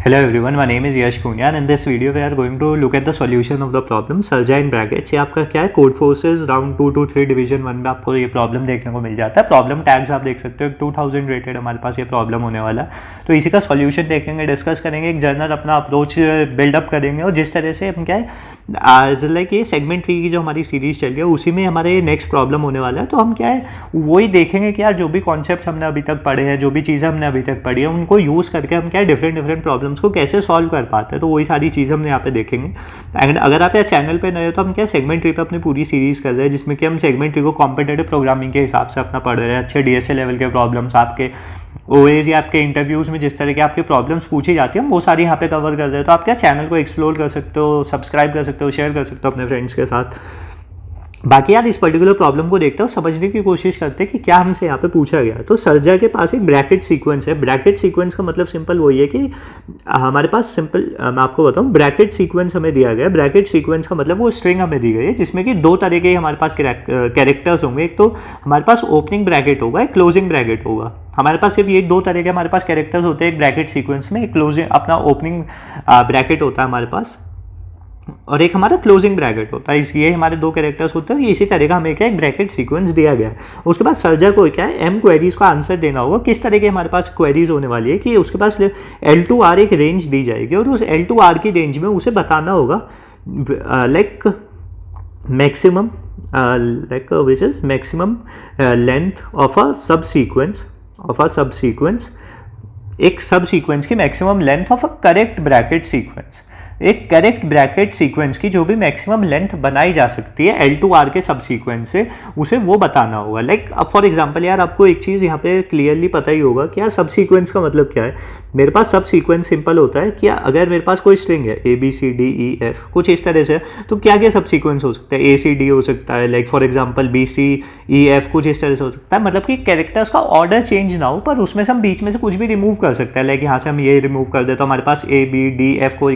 Hello everyone, my name is Yash Punya and in this video we are going to look at the solution of the problem Sarja in brackets. ये आपका क्या है, code forces round 2 to 3 division 1 में आपको ये problem देखने को मिल जाता है। प्रॉब्लम टैग्स आप देख सकते हो, 2000 रेटेड हमारे पास ये प्रॉब्लम होने वाला है। तो इसी का सॉल्यूशन देखेंगे, डिस्कस करेंगे, एक जनरल अपना अप्रोच बिल्डअप करेंगे और जिस तरह से हम क्या है लाइक ये सेगमेंट ट्री की जो हमारी सीरीज चल रही है उसी में हमारे नेक्स्ट प्रॉब्लम होने वाला है। तो हम क्या है वही देखेंगे कि यार जो भी कॉन्सेप्ट हमने अभी तक पढ़े हैं, जो भी चीज़ें हमने अभी तक पढ़ी है, उनको यूज़ करके हम क्या है डिफरेंट प्रॉब्लम्स को कैसे सॉल्व कर पाते हैं। तो वही सारी चीज़ हम यहाँ पे देखेंगे। एंड अगर आप यहाँ चैनल पे नए हो तो हम क्या सेगमेंट ट्री पे अपनी पूरी सीरीज़ कर रहे हैं, जिसमें कि हम सेगमेंट ट्री को कॉम्पिटेटिव प्रोग्रामिंग के हिसाब से अपना पढ़ रहे हैं। अच्छे डीएसए लेवल के प्रॉब्लम्स, आपके ओएस या आपके इंटरव्यूज़ में जिस तरह के आपके प्रॉब्लम्स पूछी जाती हैं वो सारी यहाँ पे कवर कर रहे हैं। तो आप क्या चैनल को एक्सप्लोर कर सकते हो, सब्सक्राइब कर सकते हो, शेयर कर सकते हो अपने फ्रेंड्स के साथ। बाकी यार इस पर्टिकुलर प्रॉब्लम को देखते हो, समझने की कोशिश करते हैं कि क्या हमसे यहाँ पे पूछा गया। तो सर्जा के पास एक ब्रैकेट सीक्वेंस है। ब्रैकेट सीक्वेंस का मतलब सिंपल वही है कि हमारे पास सिंपल मैं आपको बताऊँ, ब्रैकेट सीक्वेंस हमें दिया गया है। ब्रैकेट सीक्वेंस का मतलब वो स्ट्रिंग हमें दी गई है जिसमें कि दो तरह के हमारे पास कैरेक्टर्स होंगे। एक तो हमारे पास ओपनिंग ब्रैकेट होगा, एक क्लोजिंग ब्रैकेट होगा। हमारे पास सिर्फ ये दो तरह के हमारे पास कैरेक्टर्स होते हैं एक ब्रैकेट सीक्वेंस में। एक क्लोजिंग अपना ओपनिंग ब्रैकेट होता है हमारे पास और एक हमारा क्लोजिंग ब्रैकेट होता है। ये हमारे दो कैरेक्टर्स होते हैं। इसी तरह का हमें क्या एक ब्रैकेट सीक्वेंस दिया गया है। उसके बाद सर्जा को क्या है एम क्वेरीज का आंसर देना होगा। किस तरह के हमारे पास क्वेरीज होने वाली है कि उसके पास L2R एक रेंज दी जाएगी और उस L2R की रेंज में उसे बताना होगा like maximum which is maximum length of a सब सीक्वेंस एक सब सीक्वेंस की maximum length of a correct bracket sequence. एक करेक्ट ब्रैकेट सीक्वेंस की जो भी मैक्सिमम लेंथ बनाई जा सकती है L2R के सब सीक्वेंस से, उसे वो बताना होगा। लाइक अब फॉर एग्जांपल यार आपको एक चीज़ यहाँ पे क्लियरली पता ही होगा कि यार सब सीक्वेंस का मतलब क्या है। मेरे पास सब सीक्वेंस सिंपल होता है कि अगर मेरे पास कोई स्ट्रिंग है ABCDEF कुछ इस तरह से, तो क्या क्या सब सीक्वेंस हो सकता है। ACD हो सकता है, लाइक फॉर एग्जाम्पल BCEF कुछ इस तरह से हो सकता है। मतलब कि कैरेक्टर्स का ऑर्डर चेंज ना हो, पर उसमें से हम बीच में से कुछ भी रिमूव कर सकते हैं। लाइक यहाँ से हम ये रिमूव कर दे तो हमारे पास ABDF को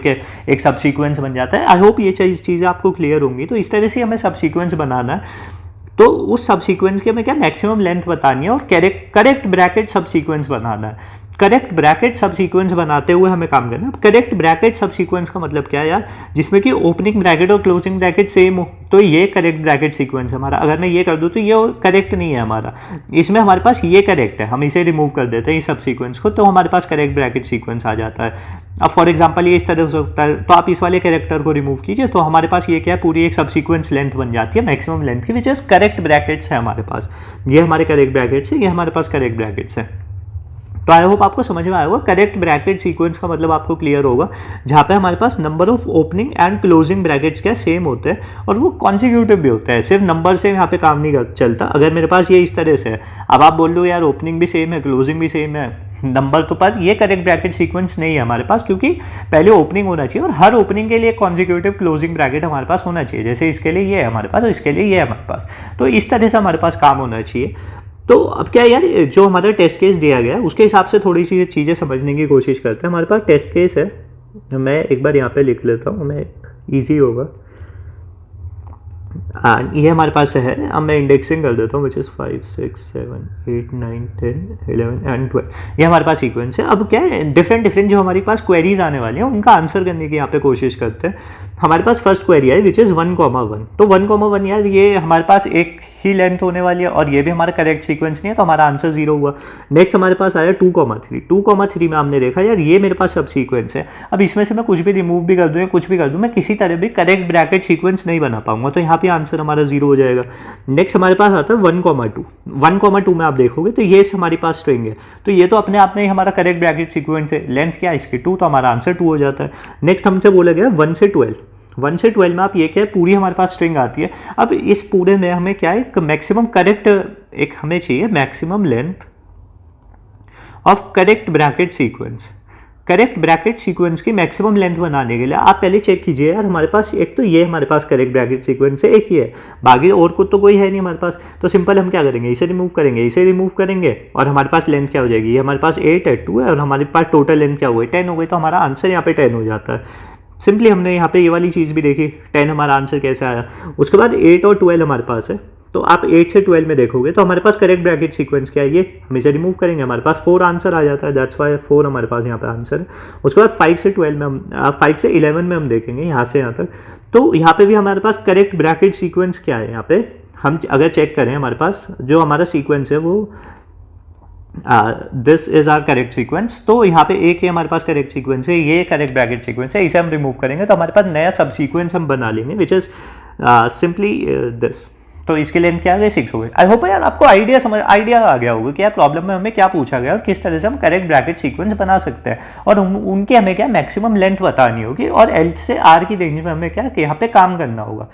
एक सब सीक्वेंस बन जाता है। आई होप ये चीज़ें आपको क्लियर होंगी। तो इस तरह से हमें सब सीक्वेंस बनाना है। तो उस सब सीक्वेंस के हमें क्या मैक्सिमम लेंथ बतानी है और करेक्ट ब्रैकेट सब सीक्वेंस बनाना है। करेक्ट ब्रैकेट सब सीक्वेंस बनाते हुए हमें काम करना है। करेक्ट ब्रैकेट सब सीक्वेंस का मतलब क्या है यार, जिसमें कि ओपनिंग ब्रैकेट और क्लोजिंग ब्रैकेट सेम हो, तो ये करेक्ट ब्रैकेट सीक्वेंस हमारा। अगर मैं ये कर दूं तो ये करेक्ट नहीं है हमारा, इसमें हमारे पास ये करेक्ट है, हम इसे रिमूव कर देते हैं इस सब सीक्वेंस को, तो हमारे पास करेक्ट ब्रैकेट सीक्वेंस आ जाता है। अब फॉर एग्जाम्पल ये इस तरह हो सकता है, तो आप इस वाले कैरेक्टर को रिमूव कीजिए तो हमारे पास ये क्या है पूरी एक सब सीक्वेंस लेंथ बन जाती है मैक्सिमम लेंथ की, विच इज करेक्ट ब्रैकेट्स है हमारे पास। ये हमारे करेक्ट ब्रैकेट्स है, ये हमारे पास करेक्ट ब्रैकेट्स है। तो आई होप आपको समझ में आया होगा। करेक्ट ब्रैकेट सीक्वेंस का मतलब आपको क्लियर होगा, जहाँ पे हमारे पास number of opening and closing brackets क्या सेम होते हैं और वो कॉन्सिक्यूटिव भी होता है। सिर्फ नंबर से यहाँ पे काम नहीं चलता। अगर मेरे पास ये इस तरह से है, अब आप बोल लो यार ओपनिंग भी सेम है, क्लोजिंग भी सेम है, नंबर तो पर ये करेक्ट ब्रैकेट सीक्वेंस नहीं है हमारे पास, क्योंकि पहले ओपनिंग होना चाहिए और हर ओपनिंग के लिए कॉन्सिक्यूटिव क्लोजिंग ब्रैकेट हमारे पास होना चाहिए। जैसे इसके लिए ये है हमारे पास और इसके लिए ये है हमारे पास, तो इस तरह से हमारे पास काम होना चाहिए। तो अब क्या यार जो हमारा टेस्ट केस दिया गया है उसके हिसाब से थोड़ी सी चीज़ें समझने की कोशिश करते हैं। हमारे पास टेस्ट केस है, मैं एक बार यहाँ पे लिख लेता हूँ, मैं ईजी होगा। ये हमारे पास है, अब मैं इंडेक्सिंग कर देता हूँ, विच इज़ 5 6 7 8 9 10 11 एंड 12। ये हमारे पास सीक्वेंस है। अब क्या है डिफरेंट जो हमारे पास क्वेरीज आने वाली हैं उनका आंसर करने की यहाँ पे कोशिश करते हैं। हमारे पास फर्स्ट क्वेरी है विच इज़ 1,1। तो 1,1 यार ये हमारे पास एक ही लेंथ होने वाली है और ये भी हमारा करेक्ट सीक्वेंस नहीं है, तो हमारा आंसर 0 हुआ। नेक्स्ट हमारे पास आया 2,3। 2,3 में हमने देखा यार ये मेरे पास सब सीक्वेंस है। अब इसमें से मैं कुछ भी रिमूव भी कर दूँ या कुछ भी कर दूँ, मैं किसी तरह भी करेक्ट ब्रैकेट सीक्वेंस नहीं बना पाऊंगा, तो यहाँ पे आंसर हमारा 0 हो जाएगा। नेक्स्ट हमारे पास आता है 1,2। 1,2 में आप देखोगे तो ये हमारे पास स्ट्रिंग है, तो ये तो अपने आप में हमारा करेक्ट ब्रैकेट सीक्वेंस है। लेंथ क्या है इसकी 2, तो हमारा आंसर 2 हो जाता है। नेक्स्ट हमसे बोला गया 1 से 12। 1 से 12 में आप ये क्या है पूरी हमारे पास स्ट्रिंग आती है। अब इस पूरे में हमें क्या है एक मैक्सिमम करेक्ट एक हमें चाहिए maximum length of correct bracket sequence. Correct bracket sequence की मैक्सिमम लेंथ बनाने के लिए आप पहले चेक कीजिए यार हमारे पास एक तो ये हमारे पास करेक्ट ब्रैकेट सीक्वेंस है, एक ही है, बाकी और कुछ तो कोई है नहीं हमारे पास। तो सिंपल हम क्या करेंगे, इसे रिमूव करेंगे, इसे रिमूव करेंगे और हमारे पास लेंथ क्या हो जाएगी, ये हमारे पास 8 है, 2 है और हमारे पास टोटल लेंथ क्या हो गई 10 हो गई। तो हमारा आंसर यहाँ पे 10 हो जाता है। सिंपली हमने यहाँ पे ये वाली चीज़ भी देखी, 10 हमारा आंसर कैसे आया। उसके बाद 8 और 12 हमारे पास है, तो आप 8 से 12 में देखोगे तो हमारे पास करेक्ट ब्रैकेट सीक्वेंस क्या है, ये हमेशा रिमूव करेंगे, हमारे पास 4 आंसर आ जाता है, दैट्स वाई 4 हमारे पास यहाँ पे आंसर है। उसके बाद 5 से 12 में हम 5 से 11 में हम देखेंगे यहाँ से यहाँ तक, तो यहाँ पे भी हमारे पास करेक्ट ब्रैकेट सीक्वेंस क्या है, यहाँ पे हम अगर चेक करें हमारे पास जो हमारा सीक्वेंस है वो this is our correct sequence, तो यहाँ पे एक ही हमारे पास करेक्ट सीक्वेंस है, ये करेक्ट ब्रैकेट सीक्वेंस है, इसे हम रिमूव करेंगे तो हमारे पास नया सब सीक्वेंस हम बना लेंगे विच इज सिंपली दिस। तो इसके लिए हम क्या गए 6 हो गए। आई होप यार आपको आइडिया आ गया होगा कि यार प्रॉब्लम में हमें क्या पूछा गया और किस तरह से हम करेक्ट ब्रैकेट सीक्वेंस बना सकते हैं, और उनकी हमें क्या मैक्सिमम लेंथ बतानी होगी और एल से आर की रेंज में हमें क्या यहाँ पे काम करना होगा।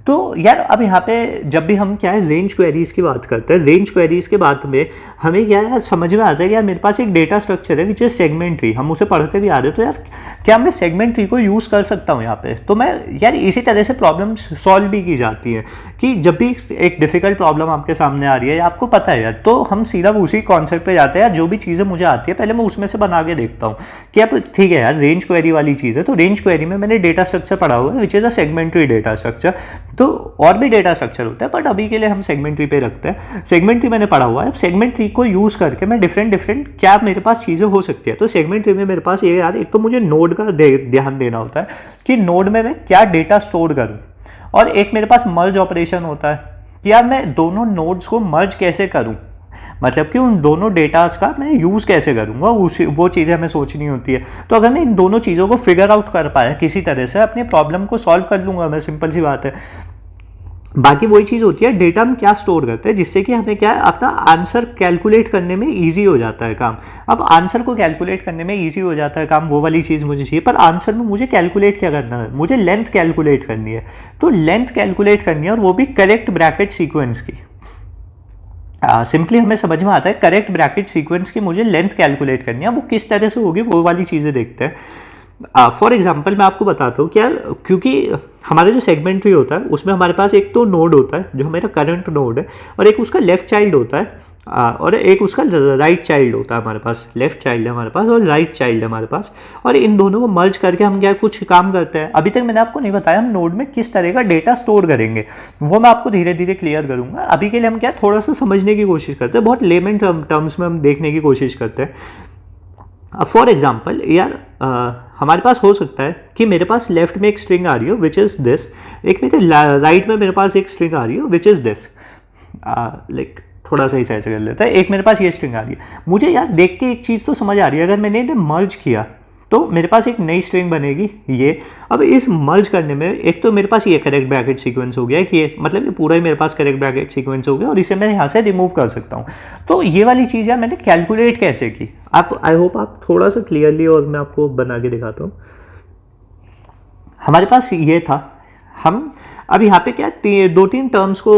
तो यार अब यहाँ पे जब भी हम क्या है रेंज क्वेरीज की बात करते हैं, रेंज क्वेरीज के बाद में हमें क्या है समझ में आता है कि यार मेरे पास एक डेटा स्ट्रक्चर है विच इज सेगमेंट ट्री, हम उसे पढ़ते भी आ रहे हैं, तो यार क्या मैं सेगमेंट ट्री को यूज़ कर सकता हूँ यहाँ पे। तो मैं यार इसी तरह से प्रॉब्लम सॉल्व भी की जाती है कि जब भी एक डिफिकल्ट प्रॉब्लम आपके सामने आ रही है, आपको पता है यार, तो हम सीधा उसी कॉन्सेप्ट पे जाते हैं, यार जो भी चीज़ें मुझे आती है पहले मैं उसमें से बना के देखता हूँ कि अब ठीक है यार रेंज क्वेरी वाली चीज़ है, तो रेंज क्वेरी में मैंने डेटा स्ट्रक्चर पढ़ा हुआ है which is a segment tree data structure. तो और भी डेटा स्ट्रक्चर होता है बट अभी के लिए हम सेगमेंट ट्री पे रखते हैं। सेगमेंट ट्री मैंने पढ़ा हुआ है, सेगमेंट ट्री को यूज़ करके मैं डिफरेंट क्या मेरे पास चीज़ें हो सकती है। तो सेगमेंट ट्री में मेरे पास ये यार एक तो मुझे नोड का ध्यान देना होता है कि नोड में मैं क्या डेटा स्टोर करूँ, और एक मेरे पास मर्ज ऑपरेशन होता है कि यार मैं दोनों नोड्स को मर्ज कैसे करूँ, मतलब कि उन दोनों डेटास का मैं यूज़ कैसे करूँगा वो चीज़ें हमें सोचनी होती है। तो अगर मैं इन दोनों चीज़ों को फिगर आउट कर पाया किसी तरह से, अपनी प्रॉब्लम को सॉल्व कर लूँगा मैं, सिंपल सी बात है। बाकी वही चीज़ होती है डेटा हम क्या स्टोर करते हैं जिससे कि हमें क्या है अपना आंसर कैलकुलेट करने में इजी हो जाता है काम। अब आंसर को कैलकुलेट करने में इजी हो जाता है काम, वो वाली चीज़ मुझे चाहिए, पर आंसर में मुझे कैलकुलेट क्या करना है, मुझे लेंथ कैलकुलेट करनी है। तो लेंथ कैलकुलेट करनी है और वो भी करेक्ट ब्रैकेट सीक्वेंस की। सिंपली हमें समझ में आता है करेक्ट ब्रैकेट सीक्वेंस की मुझे लेंथ कैलकुलेट करनी है, वो किस तरह से होगी वो वाली चीज़ें देखते हैं। फॉर एग्जाम्पल मैं आपको बताता हूँ कि यार क्योंकि हमारा जो सेगमेंट ट्री होता है उसमें हमारे पास एक तो नोड होता है जो हमारा करंट नोड है, और एक उसका लेफ्ट चाइल्ड होता है, और एक उसका राइट चाइल्ड होता है। हमारे पास लेफ्ट चाइल्ड है हमारे पास और राइट चाइल्ड है हमारे पास, और इन दोनों को मर्ज करके हम क्या कुछ काम करते हैं। अभी तक मैंने आपको नहीं बताया हम नोड में किस तरह का डेटा स्टोर करेंगे, वो मैं आपको धीरे धीरे क्लियर करूंगा। अभी के लिए हम क्या थोड़ा सा समझने की कोशिश करते हैं, बहुत लेमन टर्म्स में हम देखने की कोशिश करते हैं। फॉर एग्जाम्पल यार हमारे पास हो सकता है कि मेरे पास लेफ्ट में एक स्ट्रिंग आ रही हो विच इज़ दिस, एक मेरे राइट में मेरे पास एक स्ट्रिंग आ रही हो विच इज़ दिस, लाइक थोड़ा सा ऐसे कर लेता है, एक मेरे पास ये स्ट्रिंग आ रही है। मुझे यार देख के एक चीज़ तो समझ आ रही है, अगर मैंने इन्हें मर्ज किया तो मेरे पास एक नई स्ट्रिंग बनेगी ये। अब इस मर्ज करने में एक तो मेरे पास ये करेक्ट ब्रैकेट सीक्वेंस हो गया कि ये मतलब ये पूरा ही मेरे पास करेक्ट ब्रैकेट सीक्वेंस हो गया, और इसे मैं यहाँ से रिमूव कर सकता हूँ। तो ये वाली चीज़ यार मैंने कैलकुलेट कैसे की, आप आई होप आप थोड़ा सा क्लियरली, और मैं आपको बना के दिखाता हूँ। हमारे पास ये था, हम अब यहाँ पे क्या 2-3 टर्म्स को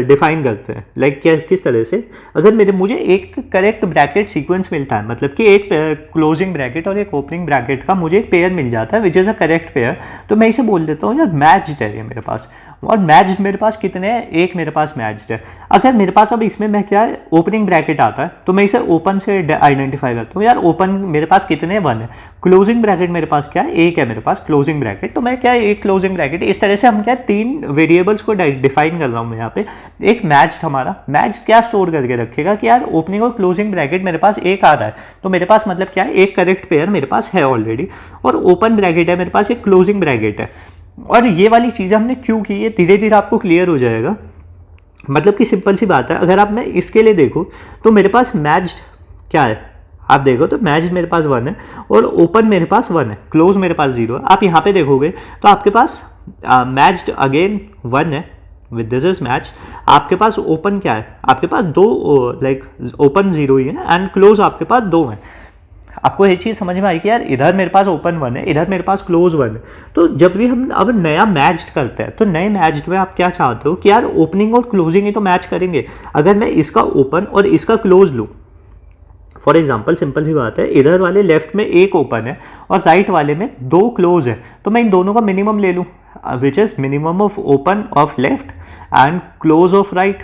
डिफाइन करते हैं, लाइक क्या किस तरह से, अगर मुझे एक करेक्ट ब्रैकेट सीक्वेंस मिलता है, मतलब कि एक क्लोजिंग ब्रैकेट और एक ओपनिंग ब्रैकेट का मुझे एक पेयर मिल जाता है which is a correct pair, तो मैं इसे बोल देता हूँ यार मैच्ड है ये मेरे पास। और मैच्ड मेरे पास कितने हैं, एक मेरे पास मैच्ड है। अगर मेरे पास अब इसमें मैं क्या है ओपनिंग ब्रैकेट आता है तो मैं इसे ओपन से आइडेंटिफाई करता हूँ, यार ओपन मेरे पास कितने 1 है। क्लोजिंग ब्रैकेट मेरे पास क्या है, एक है मेरे पास क्लोजिंग ब्रैकेट, तो मैं क्या है एक क्लोजिंग ब्रैकेट। इस तरह से हम क्या 3 वेरिएबल्स को डिफाइन कर रहा हूँ मैं यहाँ पे। एक मैच्ड, हमारा मैच्ड क्या स्टोर करके रखेगा कि यार ओपनिंग और क्लोजिंग ब्रैकेट मेरे पास एक आ रहा है, तो मेरे पास मतलब क्या है एक करेक्ट पेयर मेरे पास है ऑलरेडी, और ओपन ब्रैकेट है मेरे पास, एक क्लोजिंग ब्रैकेट है। और ये वाली चीज़ें हमने क्यों की, ये धीरे धीरे आपको क्लियर हो जाएगा। मतलब कि सिंपल सी बात है, अगर आप मैं इसके लिए देखूँ तो मेरे पास मैच्ड क्या है, आप देखो तो मैच्ड मेरे पास 1 है और ओपन मेरे पास 1 है, क्लोज मेरे पास 0 है। आप यहाँ पे देखोगे तो आपके पास मैच्ड अगेन 1 है विद दिस इज मैच। आपके पास ओपन क्या है, आपके पास 2 लाइक ओपन 0 ही है एंड क्लोज आपके पास 2 है। आपको ये चीज़ समझ में आई कि यार इधर मेरे पास ओपन 1 है, इधर मेरे पास क्लोज 1 है। तो जब भी हम अब नया मैच्ड करते हैं तो नए मैच्ड में आप क्या चाहते हो कि यार ओपनिंग और क्लोजिंग ही तो मैच करेंगे। अगर मैं इसका ओपन और इसका क्लोज लूँ, फॉर एग्जाम्पल सिंपल सी बात है, इधर वाले लेफ्ट में एक ओपन है और राइट वाले में 2 क्लोज है, तो मैं इन दोनों का मिनिमम ले लूँ which is minimum of open of left and close of right.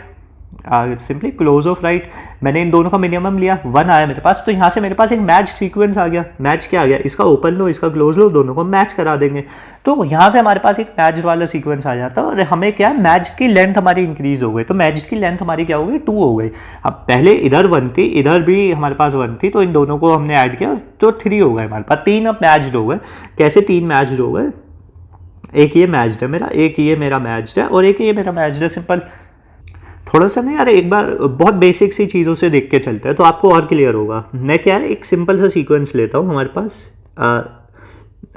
Simply close of right, मैंने इन दोनों का मिनिमम लिया, 1 आया मेरे पास, तो यहाँ से मेरे पास एक मैच सीक्वेंस आ गया। मैच क्या आ गया, इसका ओपन लो इसका क्लोज लो, दोनों को मैच करा देंगे। तो यहाँ से हमारे पास एक मैच वाला सीक्वेंस आ जाता है और हमें क्या, मैच की लेंथ हमारी इंक्रीज हो गई। तो मैच की लेंथ हमारी क्या हो गई, 2 हो गई। अब पहले इधर 1 थी, इधर भी हमारे पास 1 थी, तो इन दोनों को हमने ऐड किया तो 3 हो गए हमारे पास। 3 अब मैच्ड हो गए। कैसे 3 मैच्ड हो गए, एक ये मैच्ड है मेरा, एक ये मेरा मैच्ड है और एक ये मेरा मैच्ड है। सिंपल। थोड़ा सा ना यार एक बार बहुत बेसिक सी चीज़ों से देख के चलते हैं तो आपको और क्लियर होगा। मैं क्या है, एक सिंपल सा सीक्वेंस लेता हूँ हमारे पास,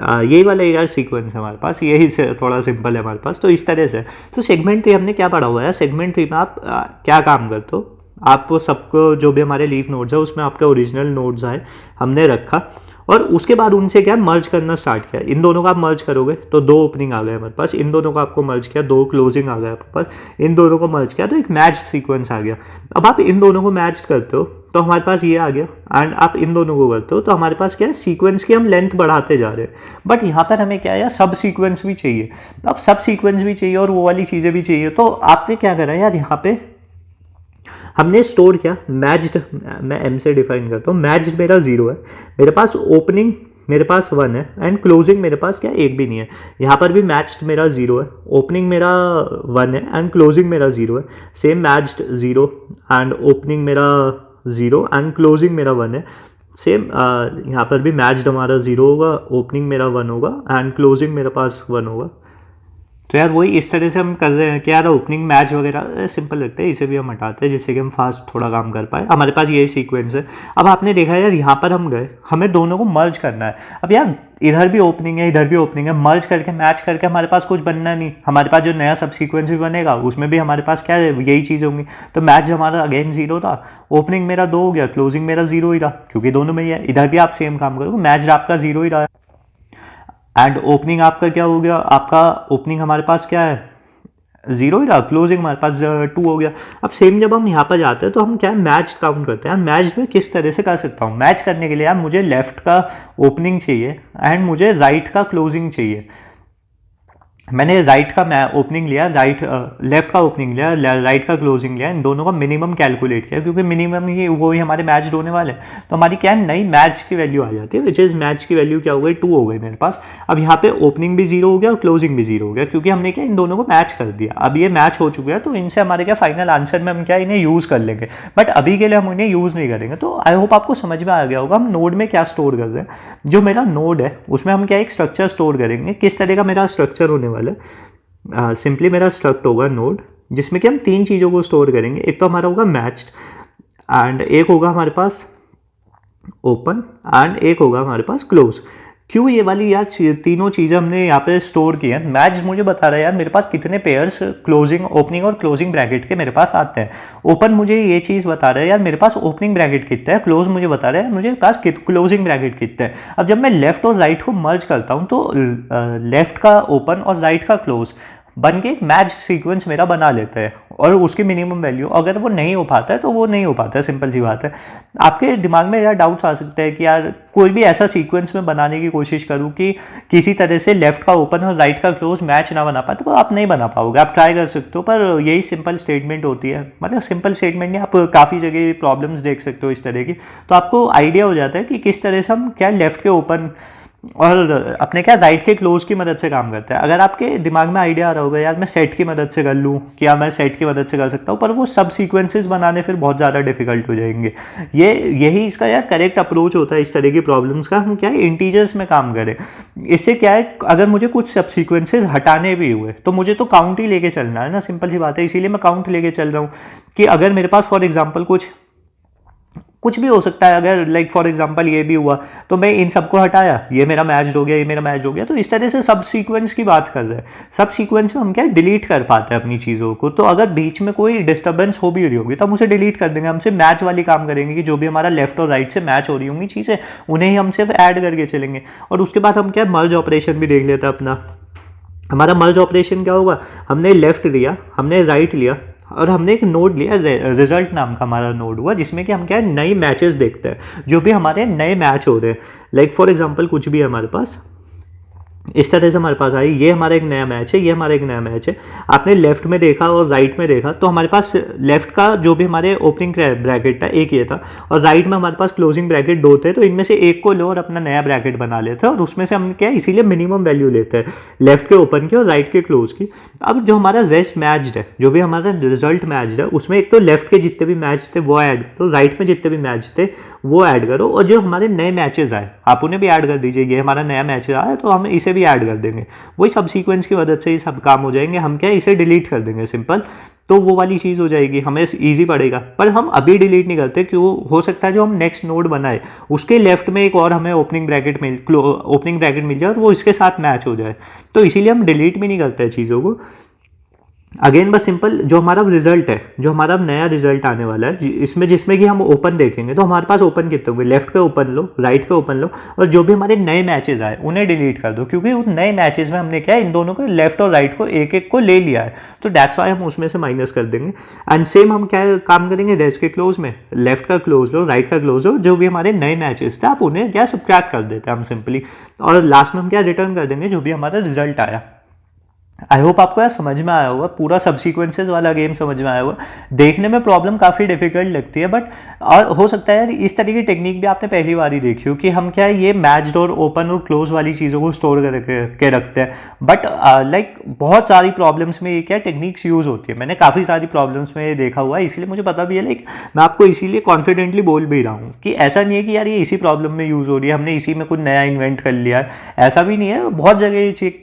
यही वाला यार सीक्वेंस है हमारे पास, यही से थोड़ा सिंपल है हमारे पास। तो इस तरह से तो सेगमेंट ट्री हमने क्या पढ़ा हुआ है, सेगमेंट ट्री में आप क्या काम करते हो, आपको सबको जो भी हमारे लीफ नोड्स है उसमें आपके ओरिजिनल नोड्स आए हमने रखा और उसके बाद उनसे क्या मर्ज करना स्टार्ट किया। इन दोनों का आप मर्ज करोगे तो 2 ओपनिंग आ गए हमारे पास, इन दोनों का आपको मर्ज किया 2 क्लोजिंग आ गए आपके पास, इन दोनों को मर्ज किया तो एक मैच सीक्वेंस आ गया। अब आप इन दोनों को मैच करते हो तो हमारे पास ये आ गया, एंड आप इन दोनों को करते हो तो हमारे पास क्या है, सीक्वेंस की हम लेंथ बढ़ाते जा रहे हैं। बट यहाँ पर हमें क्या है, सब सीक्वेंस भी चाहिए। अब सब सीक्वेंस भी चाहिए और वो वाली चीज़ें भी चाहिए। तो आपने क्या करा यार, यहाँ पे हमने स्टोर किया मैच्ड, मैं एम से डिफाइन करता हूँ, मैच्ड मेरा 0 है, मेरे पास ओपनिंग मेरे पास 1 है एंड क्लोजिंग मेरे पास क्या एक भी नहीं है। यहाँ पर भी मैच्ड मेरा 0 है, ओपनिंग मेरा 1 है एंड क्लोजिंग मेरा 0 है। सेम मैच्ड 0 एंड ओपनिंग मेरा 0 एंड क्लोजिंग मेरा 1 है। सेम यहाँ पर भी मैच्ड हमारा 0 होगा, ओपनिंग मेरा 1 होगा एंड क्लोजिंग मेरे पास 1 होगा। तो यार वही इस तरह से हम कर रहे हैं कि यार ओपनिंग मैच वगैरह सिंपल लगता है, इसे भी हम हटाते हैं जिससे कि हम फास्ट थोड़ा काम कर पाए। हमारे पास यही सीक्वेंस है। अब आपने देखा यार यहाँ पर हम गए, हमें दोनों को मर्ज करना है। अब यार इधर भी ओपनिंग है इधर भी ओपनिंग है, मर्ज करके मैच करके हमारे पास कुछ बनना नहीं। हमारे पास जो नया सब सीक्वेंस भी बनेगा उसमें भी हमारे पास क्या है, यही चीज़ होंगी। तो मैच हमारा अगेन 0 था, ओपनिंग मेरा 2 हो गया, क्लोजिंग मेरा 0 ही रहा क्योंकि दोनों में ही है। इधर भी आप सेम काम करोगे, मैच आपका 0 ही रहा एंड ओपनिंग आपका क्या हो गया, आपका ओपनिंग हमारे पास क्या है 0 ही रहा, क्लोजिंग हमारे पास 2 हो गया। अब सेम जब हम यहाँ पर जाते हैं तो हम क्या मैच काउंट करते हैं। मैच में किस तरह से कर सकता हूँ, मैच करने के लिए यार मुझे लेफ्ट का ओपनिंग चाहिए एंड मुझे राइट का क्लोजिंग चाहिए। मैंने राइट का ओपनिंग लिया, लेफ्ट का ओपनिंग लिया, राइट का क्लोजिंग लिया, इन दोनों का मिनिमम कैलकुलेट किया क्योंकि मिनिमम ही वो ही हमारे मैच होने वाले हैं। तो हमारी क्या नई मैच की वैल्यू आ जाती है, विच इज़ मैच की वैल्यू क्या हो गई 2 हो गई मेरे पास। अब यहाँ पे ओपनिंग भी 0 हो गया और क्लोजिंग भी 0 हो गया क्योंकि हमने क्या इन दोनों को मैच कर दिया। अब ये मैच हो चुके हैं तो इनसे हमारे क्या फाइनल आंसर में हम क्या इन्हें यूज़ कर लेंगे, बट अभी के लिए हम इन्हें यूज़ नहीं करेंगे। तो आई होप आपको समझ में आ गया होगा हम नोड में क्या स्टोर कर रहे हैं। जो मेरा नोड है उसमें हम क्या एक स्ट्रक्चर स्टोर करेंगे। किस तरह का मेरा स्ट्रक्चर होने वाला है, सिंपली मेरा स्ट्रक्ट होगा नोड जिसमें कि हम 3 चीज़ों को स्टोर करेंगे। एक तो हमारा होगा मैच्ड एंड एक होगा हमारे पास ओपन एंड एक होगा हमारे पास क्लोज। क्यों ये वाली यार तीनों चीज़ें हमने यहाँ पे स्टोर की हैं। मैच मुझे बता रहा है यार मेरे पास कितने पेयर्स क्लोजिंग ओपनिंग और क्लोजिंग ब्रैकेट के मेरे पास आते हैं। ओपन मुझे ये चीज़ बता रहा है यार मेरे पास ओपनिंग ब्रैकेट कितना है, क्लोज मुझे बता रहा है मुझे पास क्लोजिंग ब्रैकेट कितना है। अब जब मैं लेफ्ट और राइट को मर्ज करता हूँ तो लेफ्ट का ओपन और राइट का क्लोज बन के एक मैच सीक्वेंस मेरा बना लेता है और उसकी मिनिमम वैल्यू अगर वो नहीं हो पाता है तो वो नहीं हो पाता है, सिंपल सी बात है। आपके दिमाग में यार डाउट्स आ सकते हैं कि यार कोई भी ऐसा सीक्वेंस में बनाने की कोशिश करूँ कि किसी तरह से लेफ्ट का ओपन और राइट का क्लोज मैच ना बना पाए, तो आप नहीं बना पाओगे। आप ट्राई कर सकते हो पर यही सिंपल स्टेटमेंट होती है, मतलब सिंपल स्टेटमेंट नहीं, आप काफ़ी जगह प्रॉब्लम्स देख सकते हो इस तरह की। तो आपको आइडिया हो जाता है कि किस तरह से हम क्या लेफ्ट के ओपन और अपने क्या राइट के क्लोज की मदद से काम करते हैं। अगर आपके दिमाग में आइडिया आ रहा होगा यार मैं सेट की मदद से कर लूँ, क्या मैं सेट की मदद से कर सकता हूँ, पर वो सब सीक्वेंसेस बनाने फिर बहुत ज़्यादा डिफिकल्ट हो जाएंगे। यही इसका यार करेक्ट अप्रोच होता है इस तरह की प्रॉब्लम्स का। हम क्या है इंटीजर्स में काम करें। इससे क्या है अगर मुझे कुछ सब सीक्वेंसेस हटाने भी हुए तो मुझे तो काउंट ही लेके चलना है ना, सिंपल सी बात है। इसीलिए मैं काउंट लेके चल रहा हूँ कि अगर मेरे पास फॉर एग्जाम्पल कुछ भी हो सकता है, अगर लाइक फॉर एग्जांपल ये भी हुआ तो मैं इन सबको हटाया, ये मेरा मैच हो गया, ये मेरा मैच हो गया। तो इस तरह से सब सीक्वेंस की बात कर रहे हैं। सब सीक्वेंस में हम क्या डिलीट कर पाते हैं अपनी चीज़ों को। तो अगर बीच में कोई डिस्टर्बेंस हो भी रही होगी तो हम उसे डिलीट कर देंगे। हम सिर्फ मैच वाली काम करेंगे कि जो भी हमारा लेफ्ट और राइट से मैच हो रही होंगी चीज़ें उन्हें ही हम सिर्फ ऐड करके चलेंगे। और उसके बाद हम क्या मर्ज ऑपरेशन भी देख लेते हैं अपना। हमारा मर्ज ऑपरेशन क्या होगा, हमने लेफ्ट लिया, हमने राइट लिया और हमने एक नोड लिया, रिजल्ट नाम का हमारा नोड हुआ जिसमें कि हम क्या है नई मैचेस देखते हैं, जो भी हमारे नए मैच हो रहे हैं। लाइक फॉर एग्जांपल कुछ भी है हमारे पास, इस तरह से हमारे पास आई, ये हमारा एक नया मैच है, ये हमारा एक नया मैच है। आपने लेफ्ट में देखा और राइट में देखा, तो हमारे पास लेफ्ट का जो भी हमारे ओपनिंग ब्रैकेट था एक ये था, और राइट में हमारे पास क्लोजिंग ब्रैकेट दो थे, तो इनमें से एक को लो और अपना नया ब्रैकेट बना लेते हैं, और उसमें से हम क्या इसीलिए मिनिमम वैल्यू लेते हैं लेफ्ट के ओपन की और राइट के क्लोज की। अब जो हमारा रेस्ट मैच है, जो भी हमारा रिजल्ट मैच है, उसमें एक तो लेफ्ट के जितने भी मैच थे वो ऐड करो, राइट में जितने भी मैच थे वो ऐड करो, और जो हमारे नए मैचेस आए आप उन्हें भी ऐड कर दीजिए। ये हमारा नया मैच आया तो हम इसे भी ऐड कर देंगे, वही सब सीक्वेंस की मदद से ये सब काम हो जाएंगे। हम क्या इसे डिलीट कर देंगे सिंपल, तो वो वाली चीज़ हो जाएगी, हमें ईजी पड़ेगा। पर हम अभी डिलीट नहीं करते, क्यों हो सकता है जो हम नेक्स्ट नोड बनाए उसके लेफ्ट में एक और हमें ओपनिंग ब्रैकेट मिल जाए और वो इसके साथ मैच हो जाए, तो इसीलिए हम डिलीट भी नहीं करते चीज़ों को। अगेन बस सिंपल जो हमारा रिजल्ट है, जो हमारा नया रिजल्ट आने वाला है इसमें जिसमें कि हम ओपन देखेंगे, तो हमारे पास ओपन कितने होंगे, लेफ्ट के ओपन लो, राइट के ओपन लो, और जो भी हमारे नए मैचेस आए उन्हें डिलीट कर दो, क्योंकि उन नए मैचेस में हमने क्या इन दोनों को लेफ्ट और राइट को एक एक को ले लिया है, तो दैट्स वाई हम उसमें से माइनस कर देंगे। एंड सेम हम क्या काम करेंगे रेस्ट के क्लोज में, लेफ्ट का क्लोज लो, राइट का क्लोज लो, जो भी हमारे नए मैचेस थे आप उन्हें क्या सब्ट्रैक्ट कर देते हैं हम सिंपली, और लास्ट में हम क्या रिटर्न कर देंगे जो भी हमारा रिजल्ट आया। आई होप आपको यार समझ में आया होगा, पूरा सब सीक्वेंसेस वाला गेम समझ में आया होगा। देखने में प्रॉब्लम काफ़ी डिफिकल्ट लगती है, बट और हो सकता है यार इस तरीके की टेक्निक भी आपने पहली बार ही देखी हो कि हम क्या है ये मैच्ड और ओपन और क्लोज वाली चीज़ों को स्टोर के रखते हैं, बट लाइक बहुत सारी प्रॉब्लम्स में ये क्या टेक्निक्स यूज़ होती है। मैंने काफ़ी सारी प्रॉब्लम्स में ये देखा हुआ है, इसलिए मुझे पता भी है, लाइक मैं आपको इसीलिए कॉन्फिडेंटली बोल भी रहा हूँ कि ऐसा नहीं है कि यार ये इसी प्रॉब्लम में यूज़ हो रही है, हमने इसी में कुछ नया इन्वेंट कर लिया है, ऐसा भी नहीं है। बहुत जगह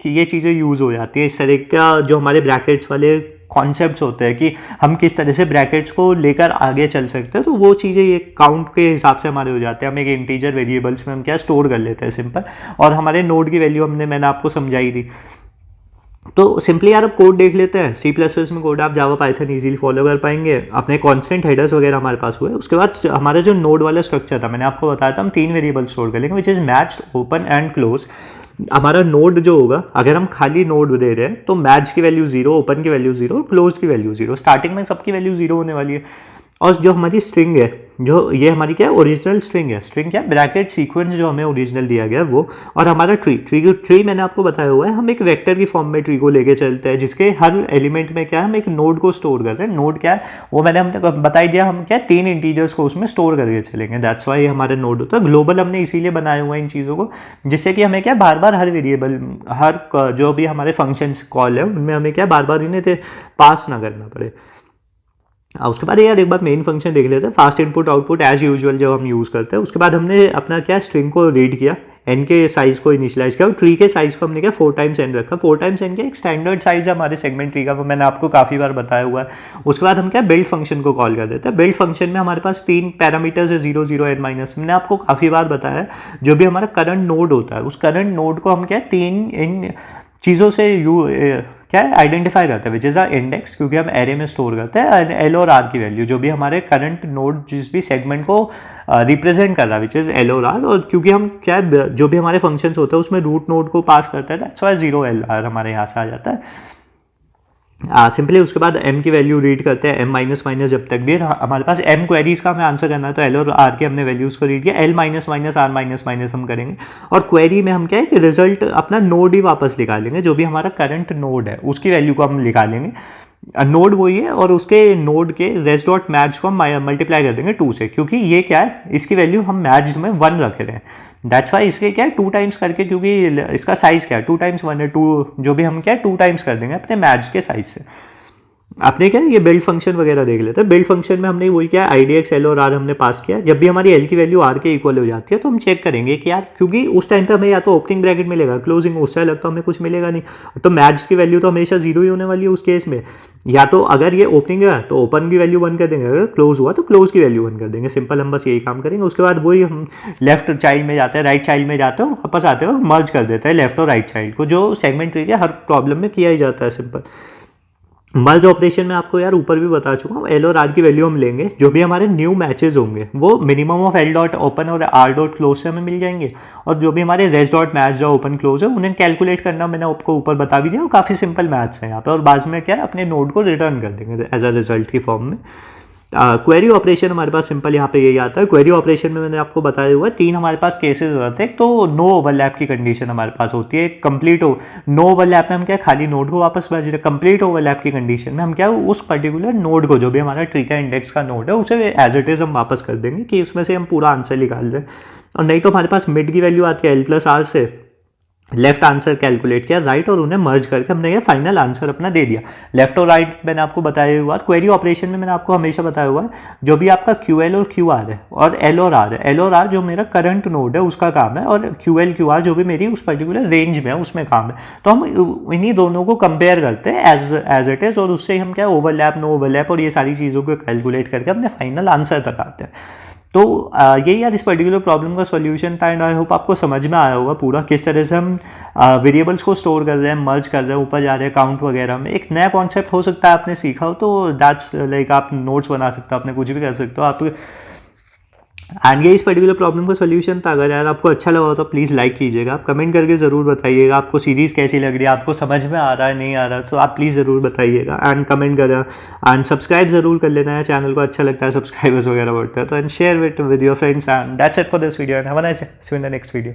ये चीज़ें यूज़ हो जाती है। इस तरह का जो हमारे ब्रैकेट्स वाले कॉन्सेप्ट्स होते हैं कि हम किस तरह से ब्रैकेट्स को लेकर आगे चल सकते हैं, तो वो चीज़ें ये काउंट के हिसाब से हमारे हो जाते हैं। हम एक इंटीजर वेरिएबल्स में हम क्या स्टोर कर लेते हैं सिंपल, और हमारे नोड की वैल्यू मैंने आपको समझाई थी। तो सिंपली यार अब कोड देख लेते हैं। C++ में कोड आप जावा पाइथन इजीली फॉलो कर पाएंगे। अपने कांस्टेंट हेडर्स वगैरह हमारे पास हुए, उसके बाद हमारा जो नोड वाला स्ट्रक्चर था मैंने आपको बताया था हम 3 वेरिएबल स्टोर कर लेंगे, which is matched, open and close. हमारा नोड जो होगा, अगर हम खाली नोड दे रहे हैं तो मैच की वैल्यू 0, ओपन की वैल्यू 0, क्लोज की वैल्यू 0। स्टार्टिंग में सबकी वैल्यू 0 होने वाली है। और जो हमारी स्ट्रिंग है, जो ये हमारी क्या है ओरिजिनल स्ट्रिंग है, स्ट्रिंग क्या ब्रैकेट सीक्वेंस जो हमें ओरिजिनल दिया गया है वो, और हमारा ट्री मैंने आपको बताया हुआ है, हम एक वेक्टर की फॉर्म में ट्री को लेके चलते हैं, जिसके हर एलिमेंट में क्या है हम एक नोड को स्टोर कर रहे हैं। नोड क्या है वो हमने बताई दिया, हम क्या 3 इंटीजर्स को उसमें स्टोर करके चलेंगे, दैट्स वाई हमारे नोड होता है। ग्लोबल हमने इसीलिए बनाया हुआ है इन चीज़ों को, जिससे कि हमें क्या बार बार हर वेरिएबल, हर जो भी हमारे फंक्शंस कॉल है उनमें हमें क्या बार बार इन्हें पास ना करना पड़े। उसके बाद यार एक बार मेन फंक्शन देख लेते हैं, fast input output as usual जब हम यूज़ करते हैं। उसके बाद हमने अपना क्या स्ट्रिंग को रीड किया, एन के साइज को इनिशियलाइज किया, और ट्री के साइज को हमने क्या 4 टाइम्स एन रखा। 4 टाइम्स एन का एक स्टैंडर्ड साइज है हमारे सेगमेंट ट्री का, वो मैंने आपको काफ़ी बार बताया हुआ है। उसके बाद हम क्या बिल्ड फंक्शन को कॉल कर देते हैं। बिल्ड फंक्शन में हमारे पास 3 पैरामीटर्स है, 0, 0, n माइनस। मैंने आपको काफ़ी बार बताया है, जो भी हमारा करंट नोड होता है उस करंट नोड को हम क्या 3 इन चीज़ों से क्या है आइडेंटिफाई करते हैं, विच इज़ अ इंडेक्स, क्योंकि हम एरे में स्टोर करते हैं एल और आर की वैल्यू, जो भी हमारे करंट नोड जिस भी सेगमेंट को रिप्रेजेंट कर रहा है, विच इज़ एल और आर। और क्योंकि हम क्या जो भी हमारे फंक्शंस होते हैं उसमें रूट नोड को पास करते हैं, दैट्स वाई 0 L R हमारे यहाँ से आ जाता है। सिंपली उसके बाद m की वैल्यू रीड करते हैं, m माइनस माइनस जब तक भी हमारे पास m क्वेरीज का हमें आंसर करना है, तो l और r की हमने वैल्यूज़ को रीड किया, l minus minus r minus minus हम करेंगे, और क्वेरी में हम क्या है कि रिजल्ट अपना नोड ही वापस निकालेंगे, जो भी हमारा करंट नोड है उसकी वैल्यू को हम निकालेंगे। नोड वही है, और उसके नोड के रेस्ट डॉट मैच को हम मल्टीप्लाई कर देंगे 2 से, क्योंकि ये क्या है इसकी वैल्यू हम मैच्ड में 1 रख रहे हैं, दैट्स वाई इसके क्या है 2 टाइम्स करके, क्योंकि इसका साइज क्या है 2 टाइम्स 1 है, 2 जो भी हम क्या है 2 टाइम्स कर देंगे अपने मैच के साइज से। आपने क्या ये बिल्ड फंक्शन वगैरह देख लेते हैं। बिल्ड फंक्शन में हमने वही क्या IDX L और R हमने पास किया। जब भी हमारी L की वैल्यू R के इक्वल हो जाती है तो हम चेक करेंगे कि यार, क्योंकि उस टाइम पे हमें या तो ओपनिंग ब्रैकेट मिलेगा, क्लोजिंग उससे अलग तो हमें कुछ मिलेगा नहीं, तो मैच की वैल्यू तो हमेशा 0 ही होने वाली है उस केस में। या तो अगर ये ओपनिंग है तो ओपन की वैल्यू 1 कर देंगे, अगर क्लोज हुआ तो क्लोज की वैल्यू 1 कर देंगे, सिंपल हम बस यही काम करेंगे। उसके बाद वही हम लेफ्ट चाइल्ड में जाते हैं, राइट चाइल्ड में जाते हैं, और वापस आते हैं और मर्ज कर देते हैं लेफ्ट और राइट चाइल्ड को, जो सेगमेंट ट्री के हर प्रॉब्लम में किया ही जाता है सिंपल। मर्ज ऑपरेशन में आपको यार ऊपर भी बता चुका हूँ, एल और आर की वैल्यू हम लेंगे, जो भी हमारे न्यू मैचेस होंगे वो minimum of L dot open और आर डॉट क्लोज से हमें मिल जाएंगे, और जो भी हमारे रेस्ट डॉट मैच जो ओपन क्लोज है उन्हें कैलकुलेट करना मैंने आपको ऊपर बता भी दिया, और काफ़ी सिंपल मैथ्स है यहाँ पे। और बाद में क्या है अपने नोड को रिटर्न कर देंगे एज अ रिजल्ट की फॉर्म में। क्वेरी ऑपरेशन हमारे पास सिंपल यहाँ पे यही आता है। क्वेरी ऑपरेशन में मैंने आपको बताया हुआ 3 हमारे पास केसेस होते हैं। तो नो ओवरलैप की कंडीशन हमारे पास होती है, कंप्लीट हो नो ओवरलैप में हम क्या खाली नोड को वापस भेज रहे, कंप्लीट ओवरलैप की कंडीशन में हम क्या उस पर्टिकुलर नोड को जो भी हमारा ट्री का इंडेक्स का नोड है उसे एज इट इज हम वापस कर देंगे कि उसमें से हम पूरा आंसर निकाल दें। और नहीं तो हमारे पास मिड की वैल्यू आती है L+R से लेफ्ट आंसर कैलकुलेट किया राइट और उन्हें मर्ज करके हमने ये फाइनल आंसर अपना दे दिया। लेफ्ट और राइट मैंने आपको बताया हुआ। क्वेरी ऑपरेशन में मैंने आपको हमेशा बताया हुआ है जो भी आपका QL और QR है और L और R है, L और R जो मेरा करंट नोड है उसका काम है और QL QR जो भी मेरी उस पर्टिकुलर रेंज में है उसमें काम है। तो हम इन्हीं दोनों को कंपेयर करते हैं एज इट इज और उससे हम क्या ओवरलैप नो ओवरलैप और ये सारी चीज़ों को कैलकुलेट करके अपने फाइनल आंसर तक आते हैं। तो यही यार इस पर्टिकुलर प्रॉब्लम का सॉल्यूशन था एंड आई होप आपको समझ में आया होगा पूरा किस तरह से हम वेरिएबल्स को स्टोर कर रहे हैं, मर्ज कर रहे हैं, ऊपर जा रहे हैं काउंट वगैरह में। एक नया कॉन्सेप्ट हो सकता है आपने सीखा हो तो दैट्स लाइक आप नोट्स बना सकते हो, आपने कुछ भी कर सकते हो आप। एंड ये इस पर्टिकुलर प्रॉब्लम का सॉल्यूशन था। अगर यार आपको अच्छा लगा हो तो प्लीज़ लाइक कीजिएगा, आप कमेंट करके ज़रूर बताइएगा आपको सीरीज़ कैसी लग रही है, आपको समझ में आ रहा है नहीं आ रहा, तो आप प्लीज़ ज़रूर बताइएगा एंड कमेंट करें एंड सब्सक्राइब ज़रूर कर लेना है, चैनल को अच्छा लगता है सब्सक्राइबर्स वगैरह बढ़ता है तो, and share with your friends and that's it for this video and have a nice day, see you in the next video.